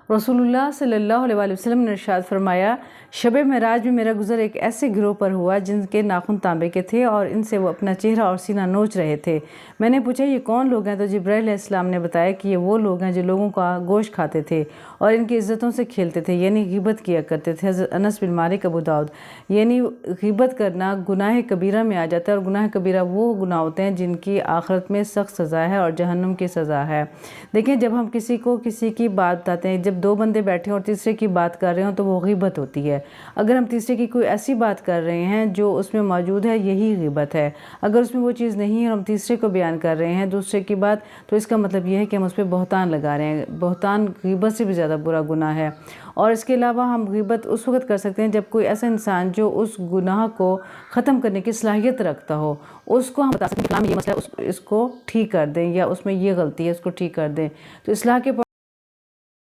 रसूलुल्लाह सल्लल्लाहु अलैहि वसल्लम ने इरशाद फरमाया, शब मेराज में मेरा गुज़र एक ऐसे गिरोह पर हुआ जिनके नाखून तांबे के थे और इनसे वो अपना चेहरा और सीना नोच रहे थे। मैंने पूछा ये कौन लोग हैं, तो जिब्राइल अलैहिस्सलाम ने बताया कि ये वो लोग हैं जो लोगों का गोश्त खाते थे और इनकी इज़्ज़तों से खेलते थे, यानी ग़ीबत किया करते थे। हज़रत अनस बिन मालिक अबू दाऊद, यानी ग़ीबत करना गुनाह कबीरा में आ जाता है और गुनाह कबीरा वो गुनाह होते हैं जिनकी आखिरत में सख्त सज़ा है और जहन्नुम की सज़ा है। देखिए, जब हम किसी की बात बताते हैं, जब दो बंदे बैठे हों और तीसरे की बात कर रहे हों तो वो ग़ीबत होती है। अगर हम तीसरे की कोई ऐसी बात कर रहे हैं जो उसमें मौजूद है, यही ग़ीबत है। अगर उसमें वो चीज़ नहीं है और हम तीसरे को बयान कर रहे हैं दूसरे की बात, तो इसका मतलब ये है कि हम उस पर बहतान लगा रहे हैं। बहतान ग़ीबत से भी ज़्यादा बुरा गुनाह है। और इसके अलावा हम ग़ीबत उस वक्त कर सकते हैं जब कोई ऐसा इंसान जो उस गुनाह को ख़त्म करने की सलाहियत रखता हो, उसको हम बता सकते हैं कि ये मसला इसको ठीक कर दें या उसमें ये गलती है, उसको ठीक कर दें। तो इस्लाह के